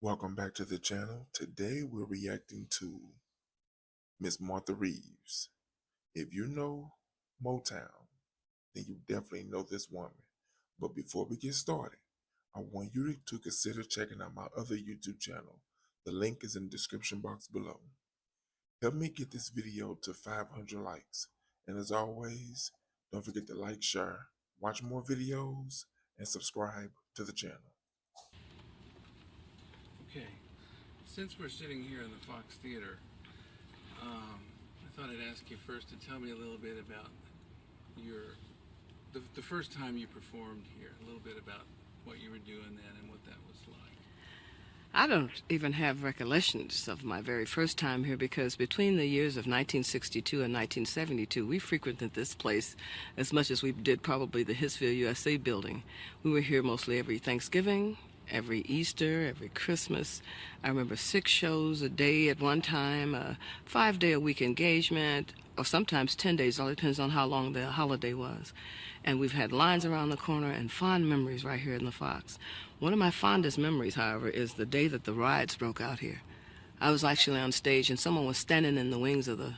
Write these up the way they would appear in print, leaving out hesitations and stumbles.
Welcome back to the channel. Today we're reacting to Miss Martha Reeves. If you know Motown, then you definitely know this woman. But before we get started, I want you to consider checking out my other YouTube channel. The link is in the description box below. Help me get this video to 500 likes. And as always, don't forget to like, share, watch more videos, and subscribe to the channel. Okay, since we're sitting here in the Fox Theater, I thought I'd ask you first to tell me a little bit about the first time you performed here, a little bit about what you were doing then and what that was like. I don't even have recollections of my very first time here because between the years of 1962 and 1972, we frequented this place as much as we did probably the Hitsville USA building. We were here mostly every Thanksgiving, every Easter, every Christmas. I remember 6 shows a day at one time, a 5-day-a-week engagement, or sometimes 10 days. All depends on how long the holiday was. And we've had lines around the corner and fond memories right here in the Fox. One of my fondest memories, however, is the day that the riots broke out here. I was actually on stage and someone was standing in the wings of the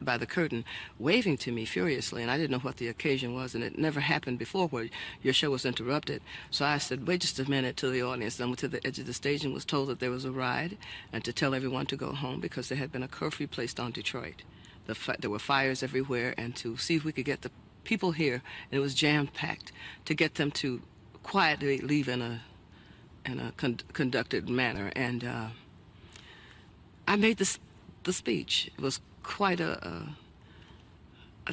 by the curtain, waving to me furiously, and I didn't know what the occasion was, and it never happened before where your show was interrupted. So I said, wait just a minute, to the audience. I went to the edge of the stage and was told that there was a riot and to tell everyone to go home because there had been a curfew placed on Detroit. There were fires everywhere, and to see if we could get the people here, and it was jam-packed, to get them to quietly leave in a conducted manner. And I made the speech. It was quite a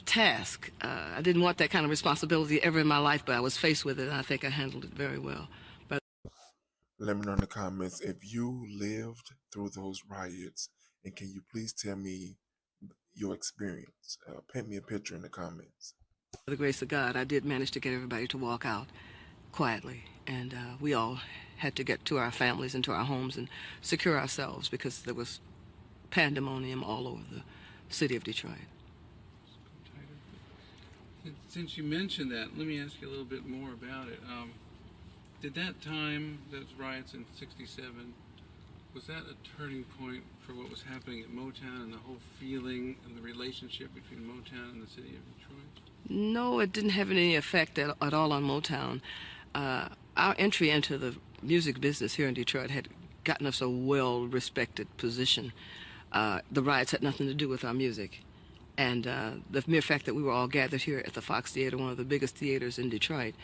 task. I didn't want that kind of responsibility ever in my life, but I was faced with it, and I think I handled it very well. But Let me know in the comments if you lived through those riots, and can you please tell me your experience? Paint me a picture in the comments. by the grace of God, I did manage to get everybody to walk out quietly, and we all had to get to our families and to our homes and secure ourselves because there was pandemonium all over the city of Detroit. Since you mentioned that, let me ask you a little bit more about it. Did that time, those riots in '67, was that a turning point for what was happening at Motown and the whole feeling and the relationship between Motown and the city of Detroit? No, it didn't have any effect at all on Motown. Our entry into the music business here in Detroit had gotten us a well-respected position. The riots had nothing to do with our music. And the mere fact that we were all gathered here at the Fox Theater, one of the biggest theaters in Detroit,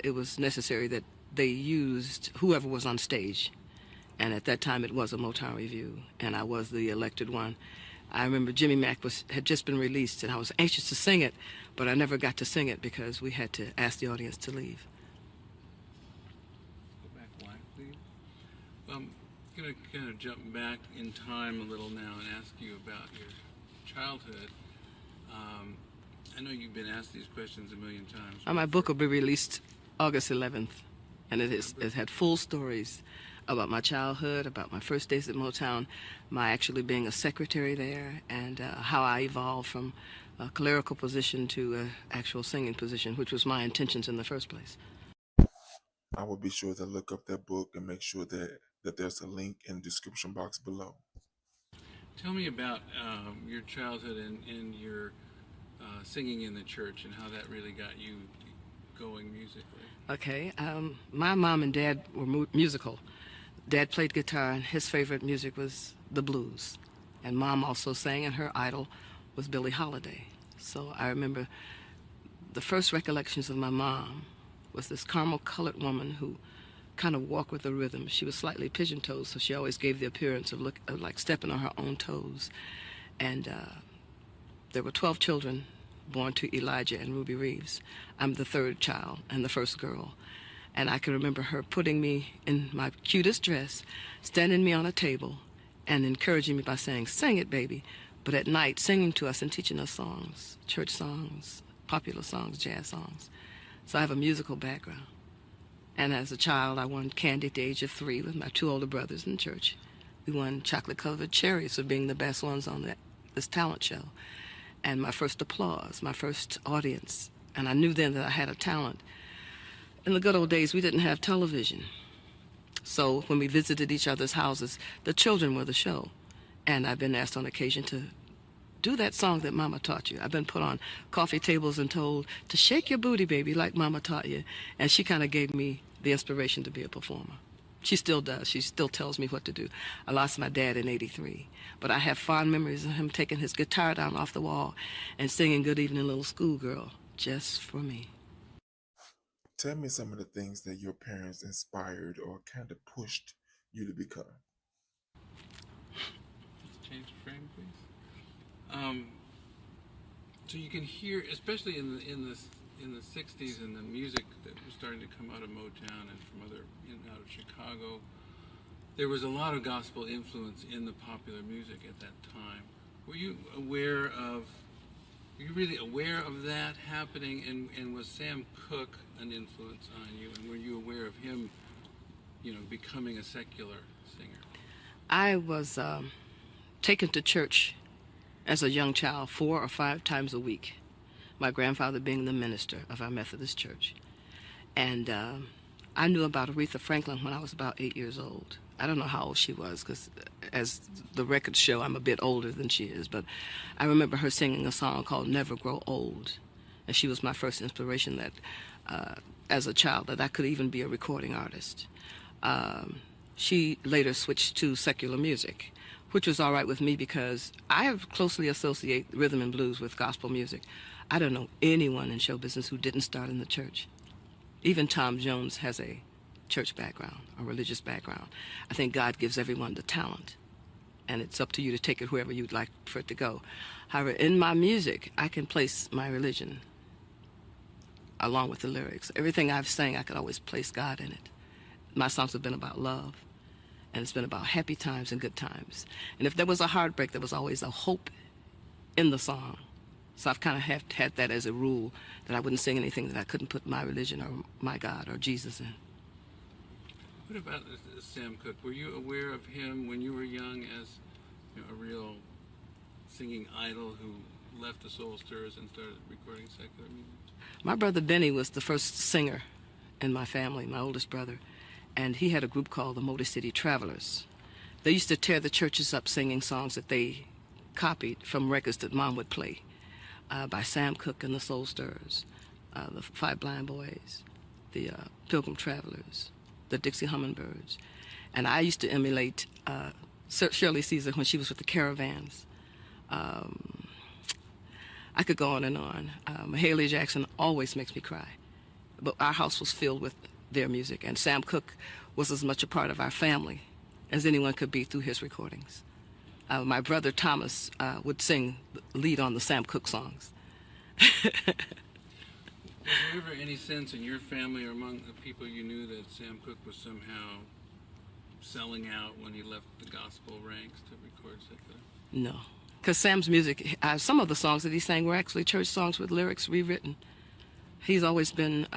it was necessary that they used whoever was on stage. And at that time, it was a Motown Revue, and I was the elected one. I remember Jimmy Mack had just been released, and I was anxious to sing it, but I never got to sing it because we had to ask the audience to leave. Go back one, please. I'm going to kind of jump back in time a little now and ask you about your childhood. I know you've been asked these questions a million times. My book will be released August 11th, and it had full stories about my childhood, about my first days at Motown, my actually being a secretary there, and how I evolved from a clerical position to an actual singing position, which was my intentions in the first place. I will be sure to look up that book and make sure that there's a link in the description box below. Tell me about your childhood and your singing in the church and how that really got you going musically. Okay, my mom and dad were musical. Dad played guitar, and his favorite music was the blues. And Mom also sang, and her idol was Billie Holiday. So I remember the first recollections of my mom was this caramel-colored woman who kind of walked with the rhythm. She was slightly pigeon-toed, so she always gave the appearance of like stepping on her own toes. And there were 12 children born to Elijah and Ruby Reeves. I'm the third child and the first girl. And I can remember her putting me in my cutest dress, standing me on a table, and encouraging me by saying, "Sing it, baby." But at night, singing to us and teaching us songs, church songs, popular songs, jazz songs. So I have a musical background. And as a child, I won candy at the age of 3 with my 2 older brothers in church. We won chocolate-covered cherries for being the best ones on this talent show. And my first applause, my first audience. And I knew then that I had a talent. In the good old days, we didn't have television. So when we visited each other's houses, the children were the show. And I've been asked on occasion to do that song that Mama taught you. I've been put on coffee tables and told to shake your booty, baby, like Mama taught you. And she kind of gave me the inspiration to be a performer. She still does. She still tells me what to do. I lost my dad in '83, but I have fond memories of him taking his guitar down off the wall and singing Good Evening Little Schoolgirl just for me. Tell me some of the things that your parents inspired or kind of pushed you to become. Let's change the frame, please. So you can hear, especially in the '60s, and the music that was starting to come out of Motown and from out of Chicago, there was a lot of gospel influence in the popular music at that time. Were you really aware of that happening? And was Sam Cooke an influence on you? And were you aware of him, becoming a secular singer? I was taken to church as a young child 4 or 5 times a week, my grandfather being the minister of our Methodist church. And I knew about Aretha Franklin when I was about 8 years old. I don't know how old she was, because as the records show, I'm a bit older than she is. But I remember her singing a song called Never Grow Old. And she was my first inspiration that, as a child, that I could even be a recording artist. She later switched to secular music, which was all right with me because I closely associate rhythm and blues with gospel music. I don't know anyone in show business who didn't start in the church. Even Tom Jones has a church background, a religious background. I think God gives everyone the talent, and it's up to you to take it wherever you'd like for it to go. However, in my music, I can place my religion along with the lyrics. Everything I've sang, I could always place God in it. My songs have been about love, and it's been about happy times and good times. And if there was a heartbreak, there was always a hope in the song. So I've kind of had that as a rule, that I wouldn't sing anything that I couldn't put my religion or my God or Jesus in. What about Sam Cooke? Were you aware of him when you were young as a real singing idol who left the Soul Stirrers and started recording secular music? My brother Benny was the first singer in my family, my oldest brother, and he had a group called the Motor City Travelers. They used to tear the churches up singing songs that they copied from records that Mom would play, by Sam Cooke and the Soul Stirrers, the Five Blind Boys, the Pilgrim Travelers, the Dixie Hummingbirds. And I used to emulate Shirley Caesar when she was with the Caravans. I could go on and on. Mahalia Jackson always makes me cry. But our house was filled with their music, and Sam Cooke was as much a part of our family as anyone could be through his recordings. My brother Thomas would sing lead on the Sam Cooke songs. Was there ever any sense in your family or among the people you knew that Sam Cooke was somehow selling out when he left the gospel ranks to record secular? No, because Sam's music, some of the songs that he sang were actually church songs with lyrics rewritten. He's always been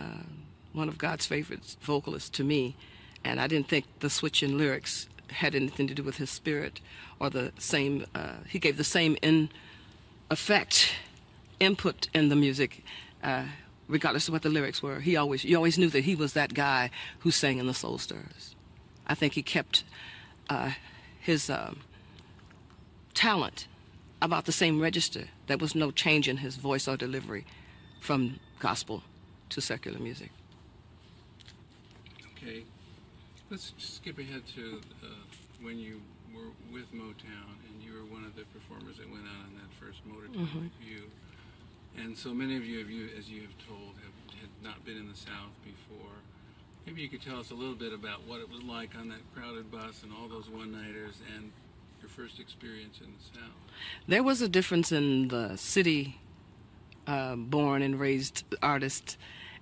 one of God's favorite vocalists to me, and I didn't think the switch in lyrics had anything to do with his spirit or the same, he gave the same input in the music, regardless of what the lyrics were. You always knew that he was that guy who sang in the Soul Stirrers. I think he kept his talent about the same register. There was no change in his voice or delivery from gospel to secular music. Okay, let's just skip ahead to when you were with Motown and you were one of the performers that went out on that first Motortown Revue. And so many of you, as you have told, had not been in the South before. Maybe you could tell us a little bit about what it was like on that crowded bus and all those one-nighters and your first experience in the South. There was a difference in the city born and raised artists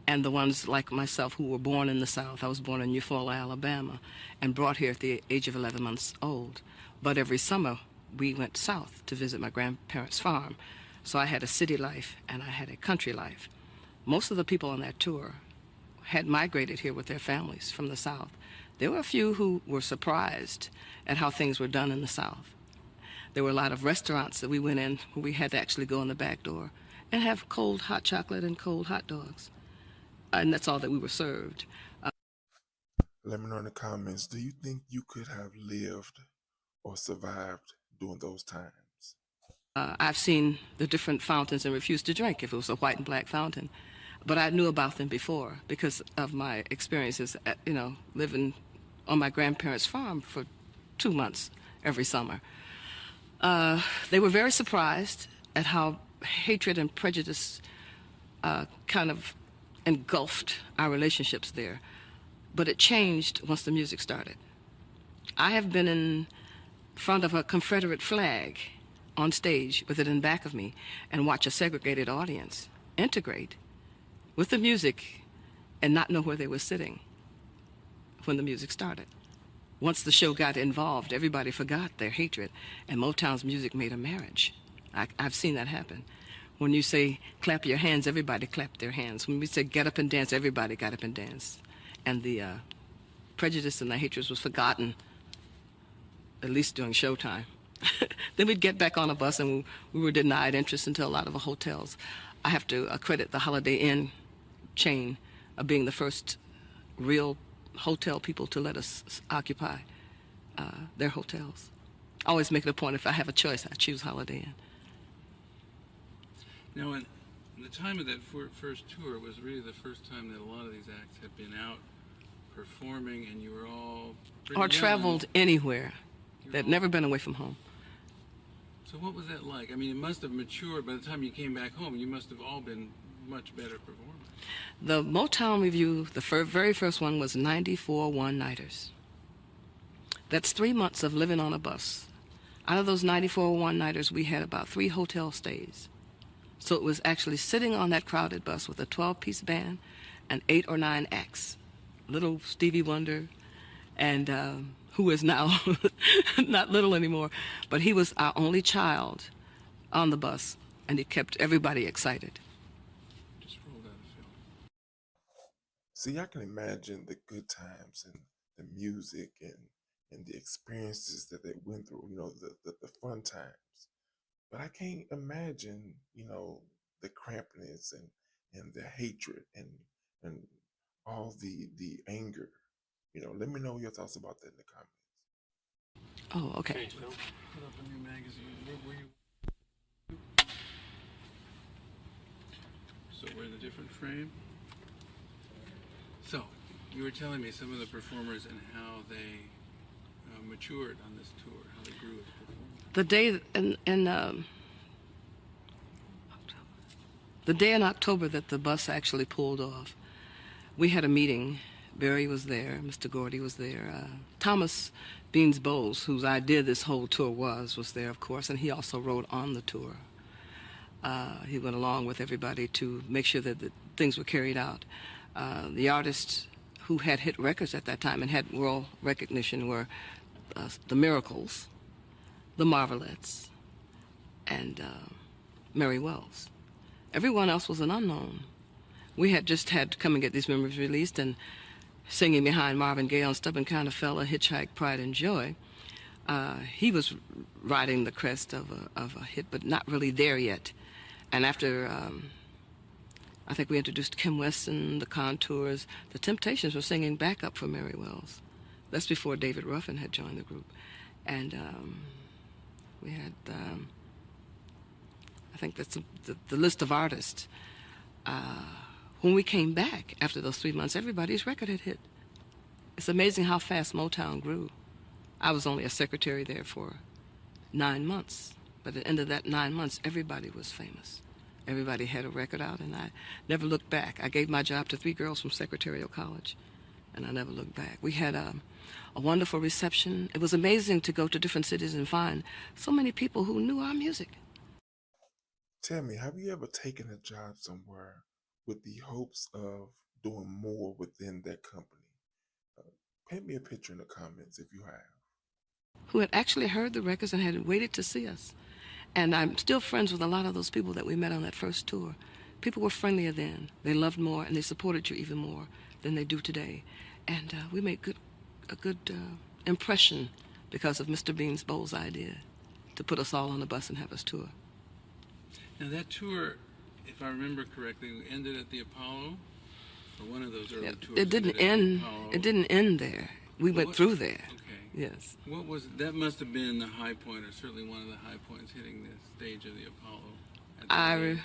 and the ones like myself who were born in the South. I was born in Eufaula, Alabama, and brought here at the age of 11 months old. But every summer we went south to visit my grandparents' farm. So I had a city life and I had a country life. Most of the people on that tour had migrated here with their families from the South. There were a few who were surprised at how things were done in the South. There were a lot of restaurants that we went in where we had to actually go in the back door and have cold hot chocolate and cold hot dogs. And that's all that we were served. Let me know in the comments, do you think you could have lived or survived during those times? I've seen the different fountains and refused to drink if it was a white and black fountain. But I knew about them before because of my experiences, living on my grandparents' farm for 2 months every summer. They were very surprised at how hatred and prejudice kind of engulfed our relationships there. But it changed once the music started. I have been in front of a Confederate flag on stage with it in back of me and watch a segregated audience integrate with the music and not know where they were sitting when the music started. Once the show got involved, everybody forgot their hatred, and Motown's music made a marriage. I've seen that happen. When you say, clap your hands, everybody clapped their hands. When we said, get up and dance, everybody got up and danced. And the prejudice and the hatred was forgotten, at least during showtime. Then we'd get back on a bus, and we were denied entrance into a lot of the hotels. I have to credit the Holiday Inn chain of being the first real hotel people to let us occupy their hotels. I always make it a point, if I have a choice, I choose Holiday Inn. Now, in the time of that first tour was really the first time that a lot of these acts had been out performing, and you were all pretty Or young. traveled anywhere. They'd never been away from home. So what was that like? I mean, it must have matured. By the time you came back home, you must have all been much better performers. The Motown Revue, the very first one, was 94 one-nighters. That's 3 months of living on a bus. Out of those 94 one-nighters, we had about 3 hotel stays. So it was actually sitting on that crowded bus with a 12-piece band and 8 or 9 acts. Little Stevie Wonder, and who is now not little anymore, but he was our only child on the bus, and he kept everybody excited. Just rolled out a film. See, I can imagine the good times and the music and the experiences that they went through, the fun times. But I can't imagine, the crampedness and the hatred and all the anger. Let me know your thoughts about that in the comments. Oh, okay. Put up a new magazine. Where you? So we're in a different frame. So you were telling me some of the performers and how they matured on this tour, how they grew as performers. The day in October that the bus actually pulled off, we had a meeting. Barry was there, Mr. Gordy was there, Thomas Beans Bowles, whose idea this whole tour was there, of course, and he also rode on the tour. He went along with everybody to make sure that the things were carried out. The artists who had hit records at that time and had world recognition were the Miracles, the Marvelettes, and Mary Wells. Everyone else was an unknown. We had just had to come and get these memories released, and singing behind Marvin Gaye on Stubborn Kind of Fella, Hitchhike, Pride and Joy. He was riding the crest of a hit, but not really there yet. And after, I think we introduced Kim Weston, the Contours, the Temptations were singing backup for Mary Wells. That's before David Ruffin had joined the group. And we had, I think that's the list of artists. When we came back after those 3 months, everybody's record had hit. It's amazing how fast Motown grew. I was only a secretary there for 9 months, but at the end of that 9 months, everybody was famous. Everybody had a record out, and I never looked back. I gave my job to 3 girls from Secretarial College, and I never looked back. We had a wonderful reception. It was amazing to go to different cities and find so many people who knew our music. Tell me, have you ever taken a job somewhere with the hopes of doing more within that company? Paint me a picture in the comments if you have. Who had actually heard the records and had waited to see us. And I'm still friends with a lot of those people that we met on that first tour. People were friendlier then. They loved more, and they supported you even more than they do today. And we made a good impression because of Mr. Beans Bowles' idea to put us all on the bus and have us tour. Now that tour, if I remember correctly, ended at the Apollo or one of those early tours. It didn't end. It didn't end there. We went through there. Okay. Yes. What was that? Must have been the high point, or certainly one of the high points, hitting the stage of the Apollo.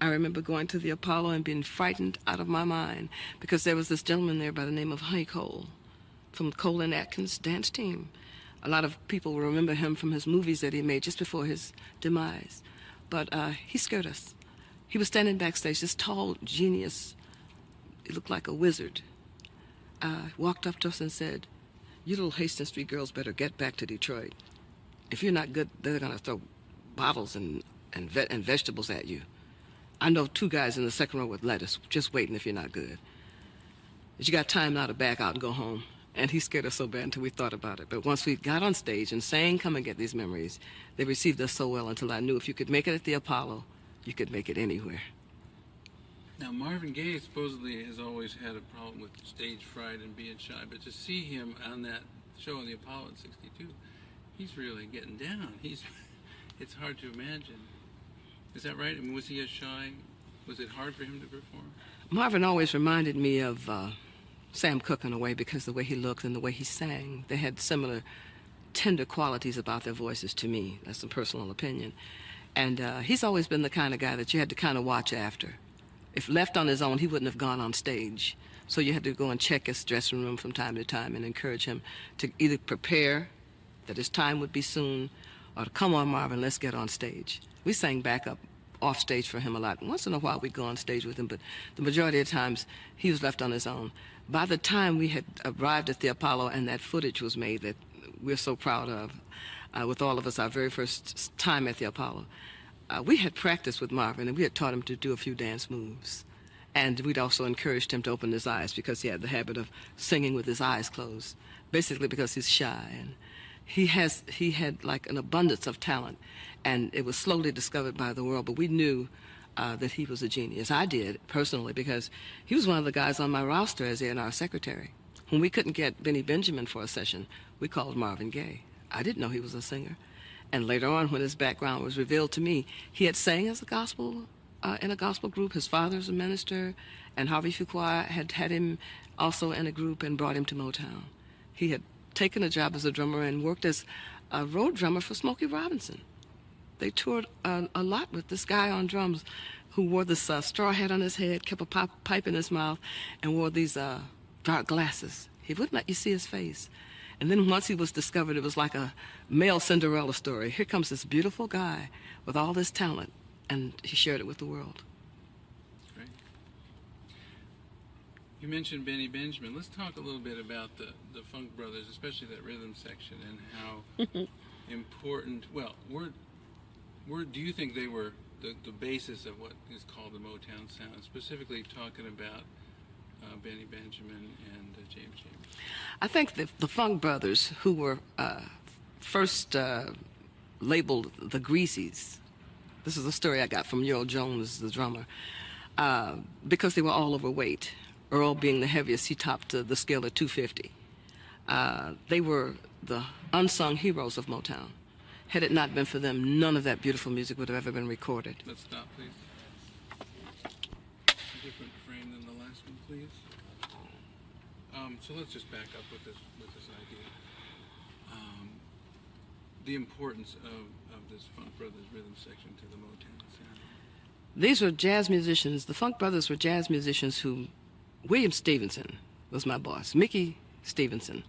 I remember going to the Apollo and being frightened out of my mind because there was this gentleman there by the name of Honey Cole from Cole and Atkins dance team. A lot of people will remember him from his movies that he made just before his demise. But he scared us. He was standing backstage, this tall genius. He looked like a wizard. Walked up to us and said, "You little Hastings Street girls better get back to Detroit. If you're not good, they're going to throw bottles and vegetables at you. I know 2 guys in the second row with lettuce, just waiting if you're not good. But you got time now to back out and go home." And he scared us so bad until we thought about it. But once we got on stage and sang Come and Get These Memories, they received us so well until I knew if you could make it at the Apollo, you could make it anywhere. Now, Marvin Gaye supposedly has always had a problem with stage fright and being shy, but to see him on that show on the Apollo in '62, he's really getting down. It's hard to imagine. Is that right? I mean, was he as shy? Was it hard for him to perform? Marvin always reminded me of Sam Cooke in a way because the way he looked and the way he sang. They had similar tender qualities about their voices to me. That's a personal opinion. And he's always been the kind of guy that you had to kind of watch after. If left on his own, he wouldn't have gone on stage. So you had to go and check his dressing room from time to time and encourage him to either prepare that his time would be soon or to come on, Marvin, let's get on stage. We sang backup off stage for him a lot. Once in a while we'd go on stage with him, but the majority of times he was left on his own. By the time we had arrived at the Apollo and that footage was made that we're so proud of, with all of us, our very first time at the Apollo, we had practiced with Marvin and we had taught him to do a few dance moves. And we'd also encouraged him to open his eyes because he had the habit of singing with his eyes closed, basically because he's shy. And he had like an abundance of talent, and it was slowly discovered by the world, but we knew that he was a genius. I did, personally, because he was one of the guys on my roster as A&R secretary. When we couldn't get Benny Benjamin for a session, we called Marvin Gaye. I didn't know he was a singer. And later on, when his background was revealed to me, he had sang as a gospel, in a gospel group. His father's a minister, and Harvey Fuqua had him also in a group and brought him to Motown. He had taken a job as a drummer and worked as a road drummer for Smokey Robinson. They toured a lot with this guy on drums who wore this straw hat on his head, kept a pipe in his mouth, and wore these dark glasses. He wouldn't let you see his face. And then once he was discovered, it was like a male Cinderella story. Here comes this beautiful guy with all this talent, and he shared it with the world. Great. You mentioned Benny Benjamin. Let's talk a little bit about the Funk Brothers, especially that rhythm section, and how important, well, where do you think they were the basis of what is called the Motown sound, specifically talking about Benny Benjamin and James James? I think the Funk Brothers, who were first labeled the Greasies, this is a story I got from Earl Jones, the drummer, because they were all overweight. Earl being the heaviest, he topped the scale at 250. They were the unsung heroes of Motown. Had it not been for them, none of that beautiful music would have ever been recorded. Let's stop, please. A different frame than the last one, please. So let's just back up with this idea. The importance of this Funk Brothers rhythm section to the Motown sound. These were jazz musicians. The Funk Brothers were jazz musicians who, William Stevenson was my boss, Mickey Stevenson,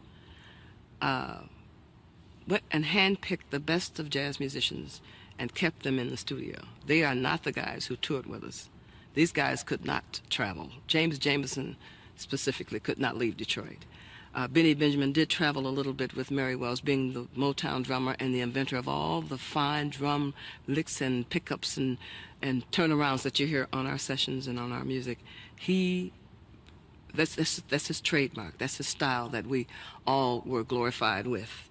went and handpicked the best of jazz musicians and kept them in the studio. They are not the guys who toured with us. These guys could not travel. James Jamerson specifically could not leave Detroit. Benny Benjamin did travel a little bit with Mary Wells, being the Motown drummer and the inventor of all the fine drum licks and pickups and turnarounds that you hear on our sessions and on our music. That's his trademark. That's his style that we all were glorified with.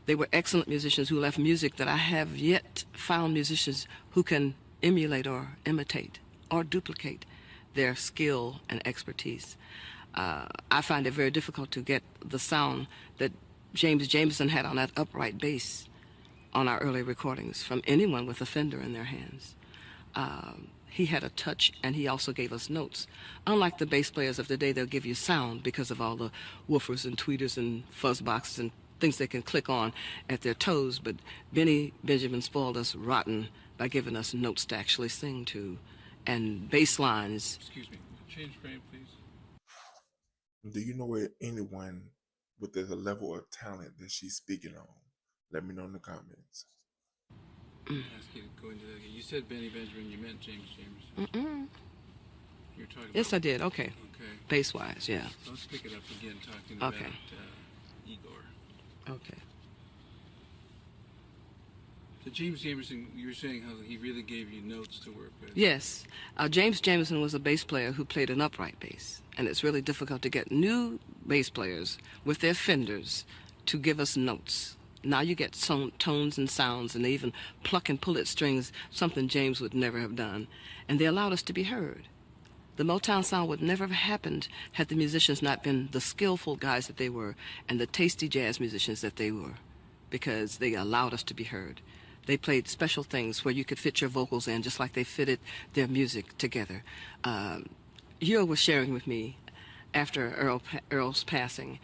They were excellent musicians who left music that I have yet found musicians who can emulate or imitate or duplicate their skill and expertise. I find it very difficult to get the sound that James Jamerson had on that upright bass on our early recordings from anyone with a Fender in their hands. he had a touch, and he also gave us notes. Unlike the bass players of today, they'll give you sound because of all the woofers and tweeters and fuzz boxes and things they can click on at their toes. But Benny Benjamin spoiled us rotten by giving us notes to actually sing to, and bass lines. Excuse me. Change frame, please. Do you know anyone with the level of talent that she's speaking on? Let me know in the comments. Ask you to go into that again. You said Benny Benjamin. You meant James Jamerson. Mm-mm. You're talking. Yes, about, I did. Okay. Okay. Bass-wise, yeah. Let's pick it up again. Talking Okay. about Igor. Okay. So James Jamerson, you were saying how he really gave you notes to work with. Yes. James Jamerson was a bass player who played an upright bass. And it's really difficult to get new bass players with their fenders to give us notes. Now you get some tones and sounds, and they even pluck and pull at strings, something James would never have done. And they allowed us to be heard. The Motown sound would never have happened had the musicians not been the skillful guys that they were and the tasty jazz musicians that they were, because they allowed us to be heard. They played special things where you could fit your vocals in just like they fitted their music together. Yul was sharing with me after Earl's passing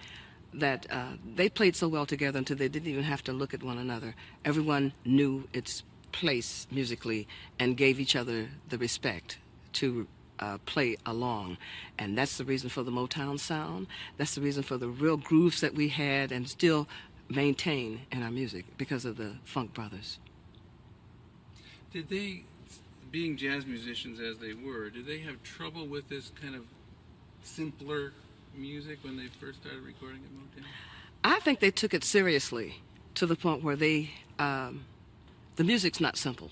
that they played so well together until they didn't even have to look at one another. Everyone knew its place musically and gave each other the respect to play along. And that's the reason for the Motown sound. That's the reason for the real grooves that we had and still maintain in our music, because of the Funk Brothers. Did they, being jazz musicians as they were, did they have trouble with this kind of simpler music when they first started recording at Motown? I think they took it seriously to the point where the music's not simple.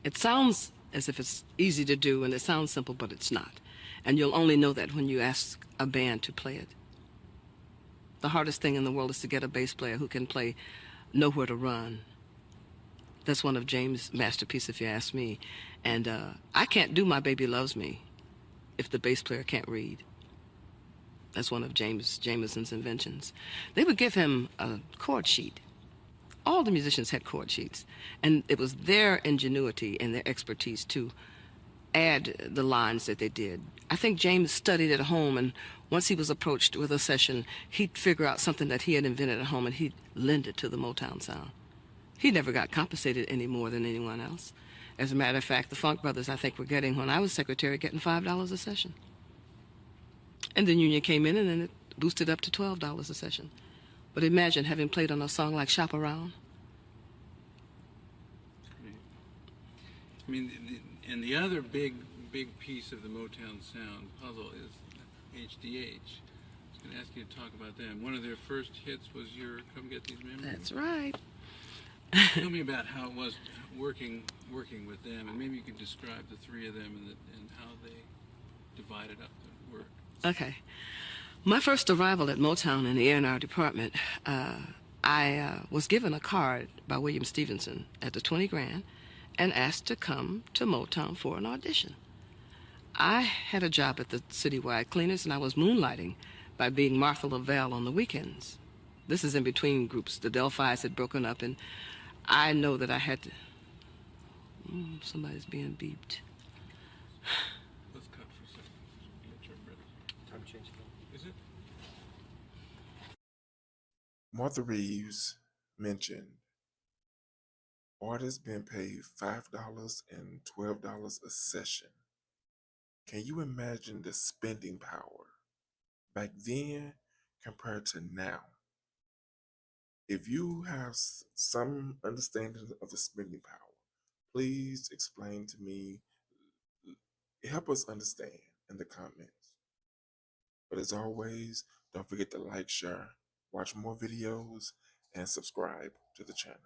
It sounds as if it's easy to do, and it sounds simple, but it's not. And you'll only know that when you ask a band to play it. The hardest thing in the world is to get a bass player who can play Nowhere to Run. That's one of James' masterpieces, if you ask me. And I can't do My Baby Loves Me if the bass player can't read. That's one of James Jameson's inventions. They would give him a chord sheet. All the musicians had chord sheets. And it was their ingenuity and their expertise to add the lines that they did. I think James studied at home, and once he was approached with a session, he'd figure out something that he had invented at home, and he'd lend it to the Motown sound. He never got compensated any more than anyone else. As a matter of fact, the Funk Brothers, I think, were getting, when I was secretary, getting $5 a session. And then Union came in, and then it boosted up to $12 a session. But imagine having played on a song like Shop Around. I mean, and the other big piece of the Motown sound puzzle is HDH. I was going to ask you to talk about them. One of their first hits was your Come Get These Memories. That's right. Tell me about how it was working with them, and maybe you could describe the three of them and how they divided up the work. Okay. My first arrival at Motown in the A&R department, I was given a card by William Stevenson at the 20 grand and asked to come to Motown for an audition. I had a job at the Citywide Cleaners, and I was moonlighting by being Martha Lavelle on the weekends. This is in between groups. The Delphis had broken up, and I know that I had to... somebody's being beeped. Let's cut for a second. Get your breath. Time change. Is it? Martha Reeves mentioned artists being paid $5 and $12 a session. Can you imagine the spending power back then compared to now? If you have some understanding of the spending power, please explain to me. Help us understand in the comments. But as always, don't forget to like, share, watch more videos, and subscribe to the channel.